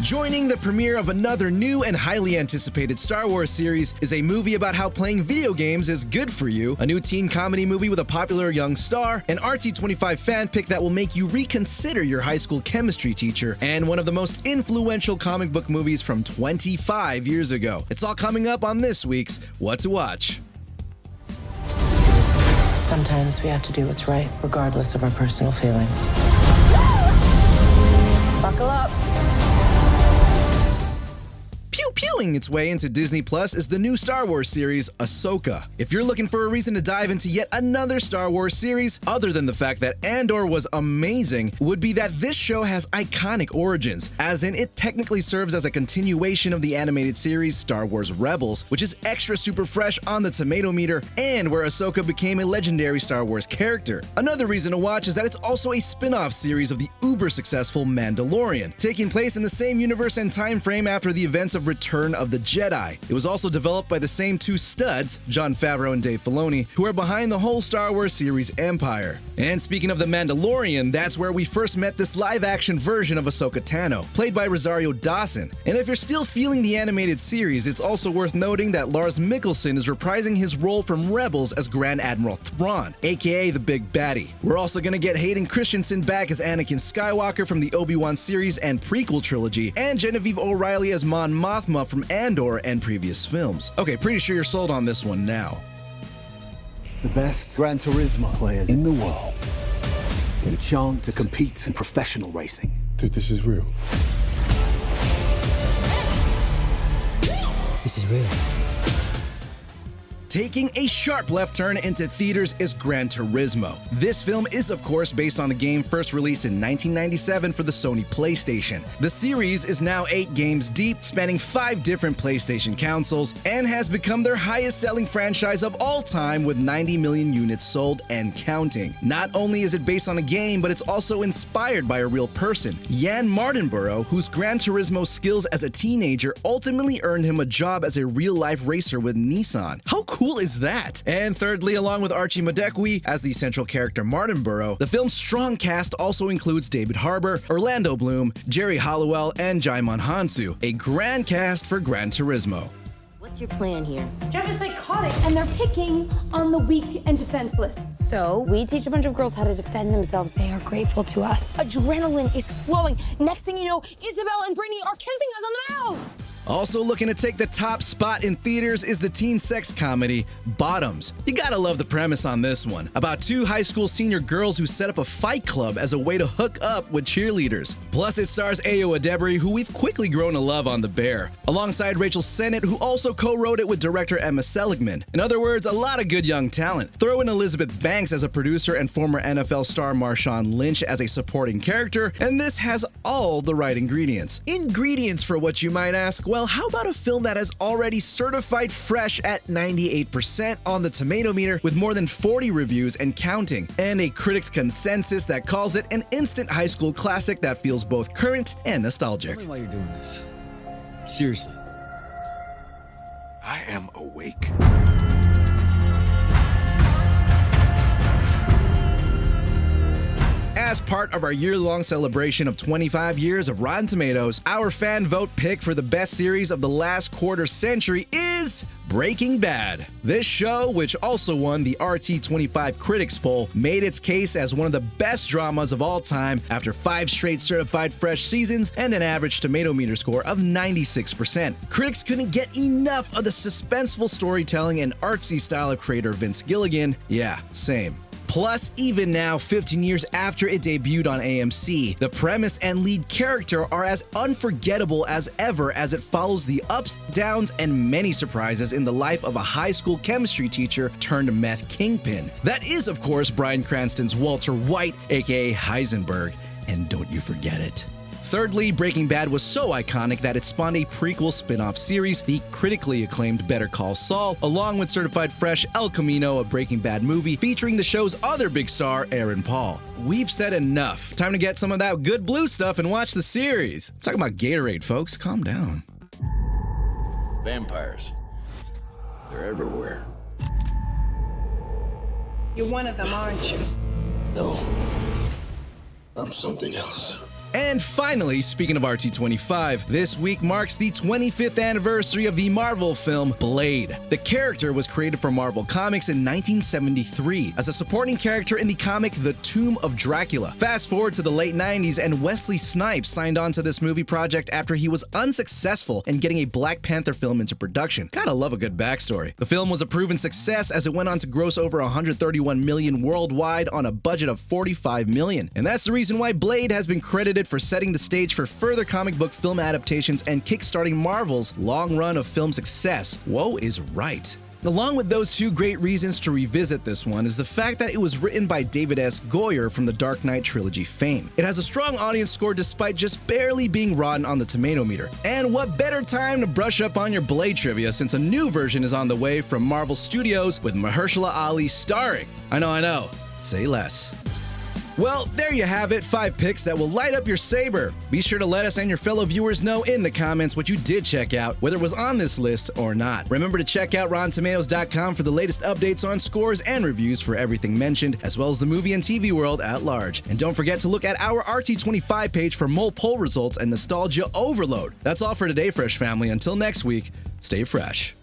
Joining the premiere of another new and highly anticipated Star Wars series is a movie about how playing video games is good for you, a new teen comedy movie with a popular young star, an RT25 fan pick that will make you reconsider your high school chemistry teacher, and one of the most influential comic book movies from 25 years ago. It's all coming up on this week's What to Watch. Sometimes we have to do what's right, regardless of our personal feelings. Buckle up. Pewing its way into Disney Plus is the new Star Wars series, Ahsoka. If you're looking for a reason to dive into yet another Star Wars series, other than the fact that Andor was amazing, would be that this show has iconic origins, as in it technically serves as a continuation of the animated series Star Wars Rebels, which is extra super fresh on the tomato meter, and where Ahsoka became a legendary Star Wars character. Another reason to watch is that it's also a spin-off series of the uber-successful Mandalorian, taking place in the same universe and time frame after the events of Return of the Jedi. It was also developed by the same two studs, Jon Favreau and Dave Filoni, who are behind the whole Star Wars series empire. And speaking of the Mandalorian, that's where we first met this live-action version of Ahsoka Tano, played by Rosario Dawson. And if you're still feeling the animated series, it's also worth noting that Lars Mikkelsen is reprising his role from Rebels as Grand Admiral Thrawn, aka the Big Baddie. We're also gonna get Hayden Christensen back as Anakin Skywalker from the Obi-Wan series and prequel trilogy, and Genevieve O'Reilly as Mon Mothma from Andor and previous films. Okay, pretty sure you're sold on this one now. The best Gran Turismo players in the world get a chance to compete in professional racing. Dude, this is real. This is real. Taking a sharp left turn into theaters is Gran Turismo. This film is, of course, based on the game first released in 1997 for the Sony PlayStation. The series is now 8 games deep, spanning 5 different PlayStation consoles, and has become their highest-selling franchise of all time with 90 million units sold and counting. Not only is it based on a game, but it's also inspired by a real person, Jan Mardenborough, whose Gran Turismo skills as a teenager ultimately earned him a job as a real-life racer with Nissan. How cool is that? And thirdly, along with Archie Madekwe as the central character Mardenborough, the film's strong cast also includes David Harbour, Orlando Bloom, Jerry Halliwell, and Jaimon Hansu, a grand cast for Gran Turismo. What's your plan here? Jeff is psychotic, and they're picking on the weak and defenseless. So, we teach a bunch of girls how to defend themselves. They are grateful to us. Adrenaline is flowing. Next thing you know, Isabel and Brittany are kissing us on the mouth. Also looking to take the top spot in theaters is the teen sex comedy, Bottoms. You gotta love the premise on this one, about 2 high school senior girls who set up a fight club as a way to hook up with cheerleaders. Plus it stars Ayo Edebiri, who we've quickly grown to love on The Bear, alongside Rachel Sennett, who also co-wrote it with director Emma Seligman. In other words, a lot of good young talent. Throw in Elizabeth Banks as a producer and former NFL star Marshawn Lynch as a supporting character, and this has all the right ingredients. Ingredients for what you might ask? Well, how about a film that has already certified fresh at 98% on the tomato meter with more than 40 reviews and counting, and a critics' consensus that calls it an instant high school classic that feels both current and nostalgic. Tell me why you're doing this. Seriously. I am awake. As part of our year-long celebration of 25 years of Rotten Tomatoes, our fan vote pick for the best series of the last quarter century is Breaking Bad. This show, which also won the RT25 Critics Poll, made its case as one of the best dramas of all time after 5 straight certified fresh seasons and an average tomato meter score of 96%. Critics couldn't get enough of the suspenseful storytelling and artsy style of creator Vince Gilligan. Yeah, same. Plus, even now, 15 years after it debuted on AMC, the premise and lead character are as unforgettable as ever as it follows the ups, downs, and many surprises in the life of a high school chemistry teacher turned meth kingpin. That is, of course, Bryan Cranston's Walter White, aka Heisenberg, and don't you forget it. Thirdly, Breaking Bad was so iconic that it spawned a prequel spin-off series, the critically acclaimed Better Call Saul, along with certified fresh El Camino, a Breaking Bad movie featuring the show's other big star, Aaron Paul. We've said enough. Time to get some of that good blue stuff and watch the series. I'm talking about Gatorade, folks. Calm down. Vampires. They're everywhere. You're one of them, aren't you? No. I'm something else. And finally, speaking of RT25, this week marks the 25th anniversary of the Marvel film Blade. The character was created for Marvel Comics in 1973 as a supporting character in the comic The Tomb of Dracula. Fast forward to the late 90s, and Wesley Snipes signed on to this movie project after he was unsuccessful in getting a Black Panther film into production. Gotta love a good backstory. The film was a proven success as it went on to gross over $131 million worldwide on a budget of $45 million. And that's the reason why Blade has been credited for setting the stage for further comic book film adaptations and kickstarting Marvel's long run of film success. Whoa is right. Along with those two great reasons to revisit this one is the fact that it was written by David S. Goyer from the Dark Knight trilogy fame. It has a strong audience score despite just barely being rotten on the tomato meter. And what better time to brush up on your Blade trivia since a new version is on the way from Marvel Studios with Mahershala Ali starring. I know. Say less. Well, there you have it, 5 picks that will light up your saber. Be sure to let us and your fellow viewers know in the comments what you did check out, whether it was on this list or not. Remember to check out RottenTomatoes.com for the latest updates on scores and reviews for everything mentioned, as well as the movie and TV world at large. And don't forget to look at our RT25 page for mole poll results and nostalgia overload. That's all for today, Fresh Family. Until next week, stay fresh.